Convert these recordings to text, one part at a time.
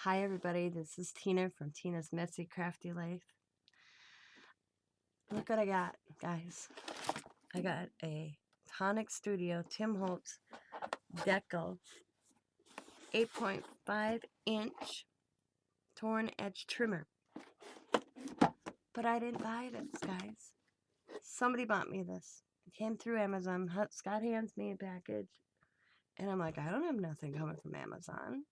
Hi everybody, this is Tina from Tina's Messy Crafty Life. Look what I got, guys. I got a Tonic Studio Tim Holtz Decal 8.5 inch torn edge trimmer. But I didn't buy this, guys. Somebody bought me this. It came through Amazon. Scott hands me a package. And I'm like, I don't have nothing coming from Amazon.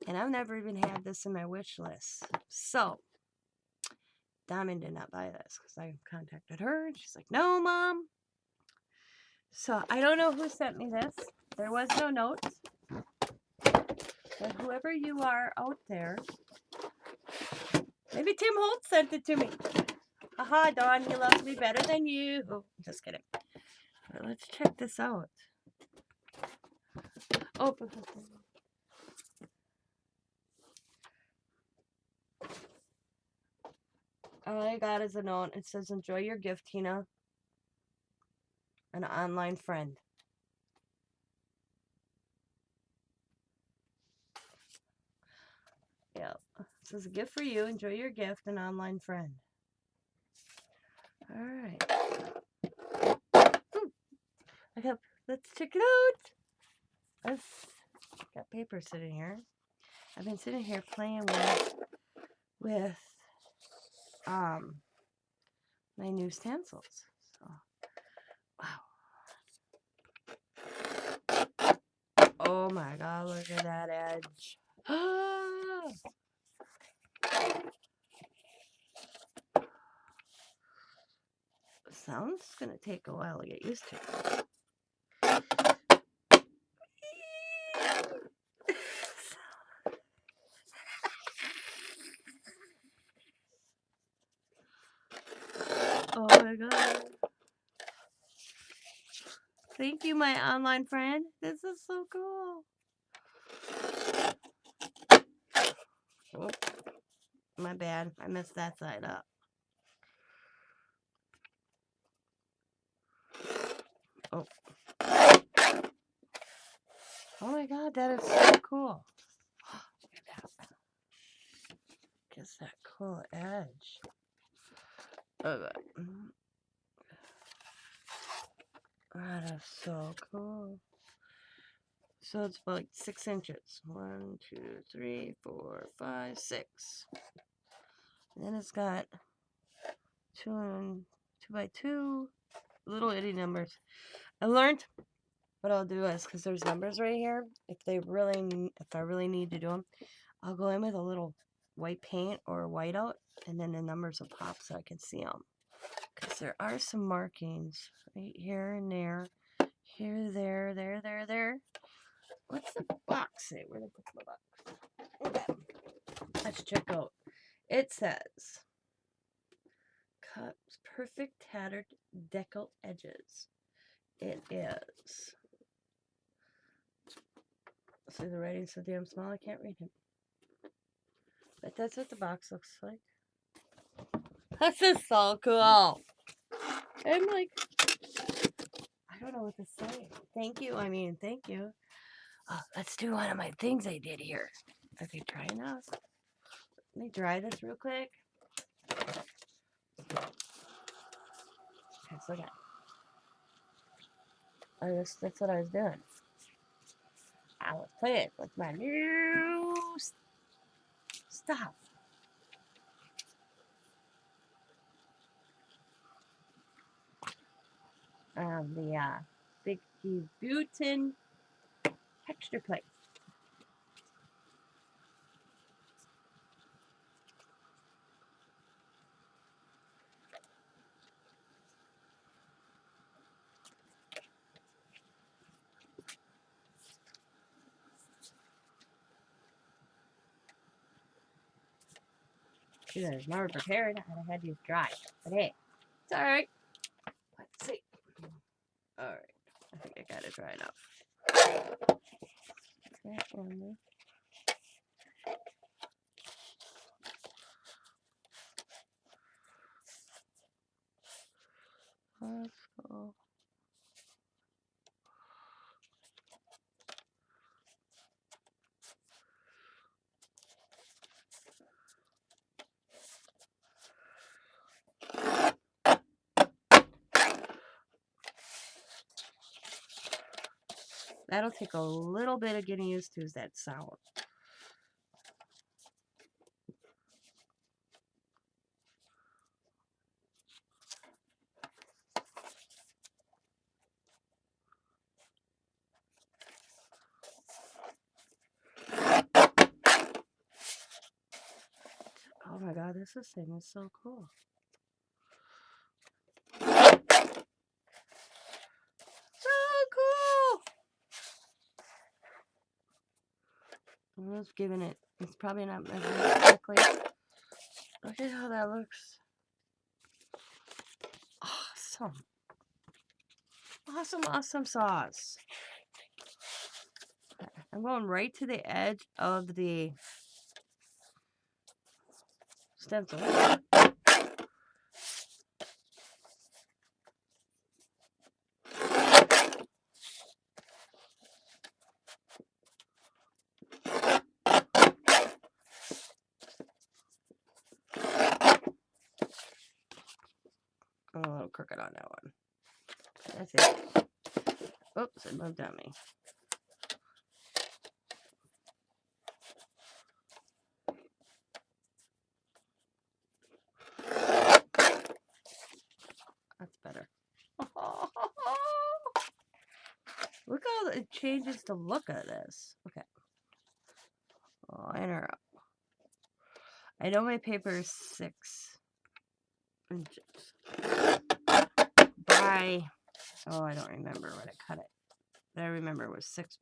And I've never even had this in my wish list. So, Diamond did not buy this because I contacted her and she's like, no, Mom. So, I don't know who sent me this. There was no note. But whoever you are out there, maybe Tim Holtz sent it to me. Haha, Dawn, he loves me better than you. Just kidding. But let's check this out. Oh, all I got is a note. It says, enjoy your gift, Tina. An online friend. Yeah. It says, a gift for you. Enjoy your gift, an online friend. All right. Let's check it out. I've got paper sitting here. I've been sitting here playing with my new stencils. So, wow. Oh my God, look at that edge. Sounds gonna take a while to get used to. Oh my God. Thank you, my online friend. This is so cool. Oh, my bad. I messed that side up. Oh. Oh my God, that is so cool. Look at that. Gets that cool edge. Oh, that is so cool. So it's about like 6 inches. 1, 2, 3, 4, 5, 6. And then it's got 2 by 2 little itty numbers. I learned what I'll do is, because there's numbers right here, if I really need to do them, I'll go in with a little white paint or whiteout, and then the numbers will pop so I can see them. Because there are some markings right here and there. Here, there, there, there, there. What's the box say? Where did I put my box? Okay. Let's check out. It says, cuts perfect tattered decal edges. It is. See, the writing's so damn small I can't read it. But that's what the box looks like. This is so cool. I'm like, I don't know what to say. Thank you. Thank you. Oh, let's do one of my things I did here. Okay, try now. Let me dry this real quick. Okay, so that's what I was doing. I was playing with my new stuff. The Big Butin texture plate. I was never prepared. I had to dry. But hey, it's alright. Let's see. Alright. I think I got it dry enough. That one. Let's go. That'll take a little bit of getting used to, is that sound. Oh my god, this thing is so cool. So cool! I'm just giving it, it's probably not measuring correctly. Look at how that looks. Awesome. Awesome, awesome sauce. I'm going right to the edge of the stencil. I'm a little crooked on that one. That's it. Oops, it moved on me. That's better. Look how it changes the look of this. Okay. Line her up. I know my paper is 6 inches. By, oh, I don't remember when I cut it. But I remember it was 6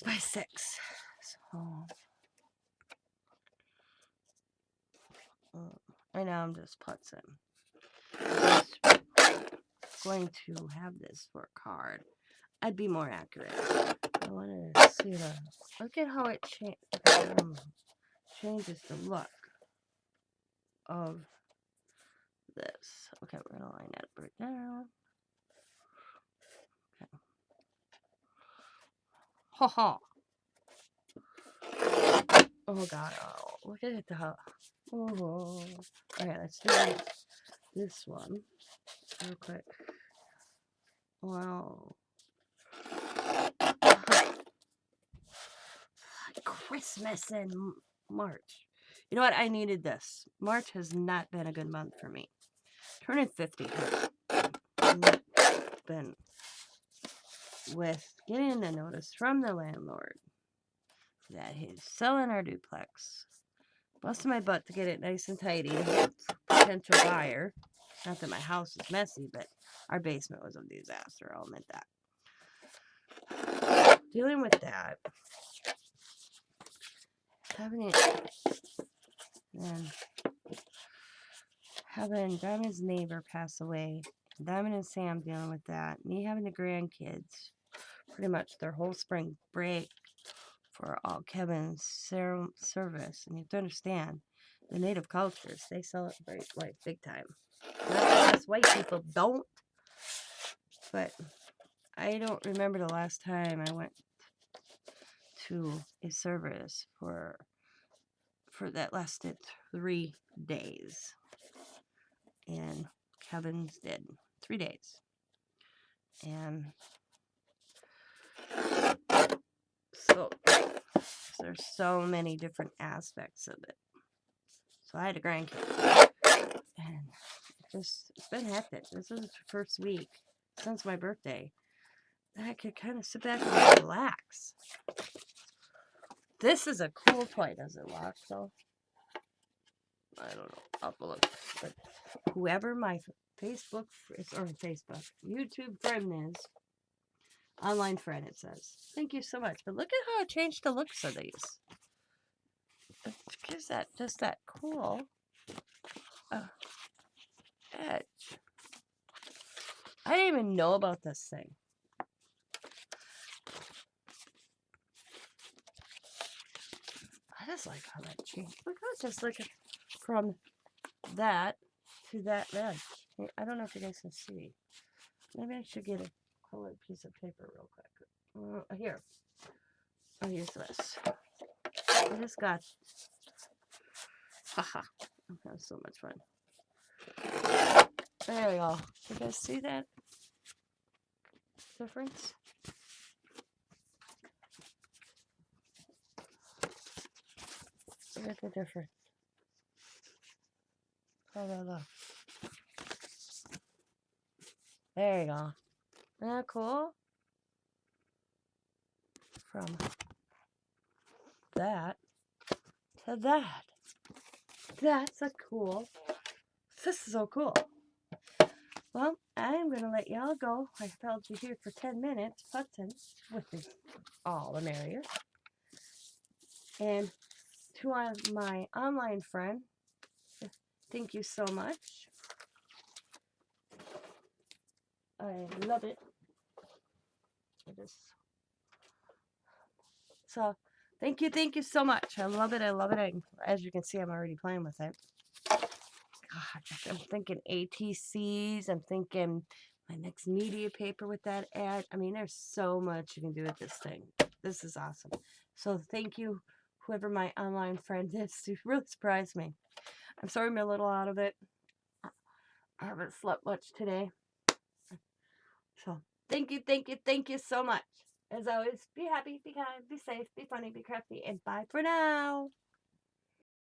by 6. So, right now I'm just putzing. I'm going to have this for a card. I'd be more accurate. I want to see the, look at how it changes the look of this. Okay, we're going to line that up right now. Okay. Ha ha. Oh god, oh, look at it. Oh. Okay, let's do this one real quick. Wow. Christmas in March. You know what? I needed this. March has not been a good month for me. Turning 50 has not been, with getting a notice from the landlord that he's selling our duplex. Busting my butt to get it nice and tidy. Potential buyer. Not that my house is messy, but our basement was a disaster. I'll admit that. Dealing with that. Having it. And having Diamond's neighbor pass away. Diamond and Sam dealing with that. Me having the grandkids. Pretty much their whole spring break for all Kevin's service. And you have to understand, the native cultures, they celebrate life big time. Not that us white people don't, but I don't remember the last time I went to a service for that lasted 3 days. And Kevin's did 3 days. And so there's so many different aspects of it. So I had a grandkid. And it's been hectic. This is the first week since my birthday that I could kind of sit back and relax. This is a cool toy. Does it lock though? I don't know. I'll have to look. But whoever my YouTube friend is, online friend, it says. Thank you so much. But look at how it changed the looks of these. It gives that just that cool edge. I didn't even know about this thing. I just like how that changed. Look how it's just like from that to that red. I don't know if you guys can see. Maybe I should get a colored piece of paper real quick. Here. I'll use this. I just got... Haha. That was so much fun. There we go. You guys see that? difference? Look at the difference. How that look? There you go. Isn't that cool? From that to that. That's a cool. This is so cool. Well, I'm going to let y'all go. I held you here for 10 minutes, putzing, which is all the merrier. And to my online friend, thank you so much. I love it. So, thank you so much. I love it. As you can see, I'm already playing with it. God, I'm thinking ATCs. I'm thinking my next media paper with that ad. I mean, there's so much you can do with this thing. This is awesome. So thank you, whoever my online friend is. You really surprised me. I'm sorry I'm a little out of it. I haven't slept much today. So thank you so much. As always, be happy, be kind, be safe, be funny, be crafty, and bye for now.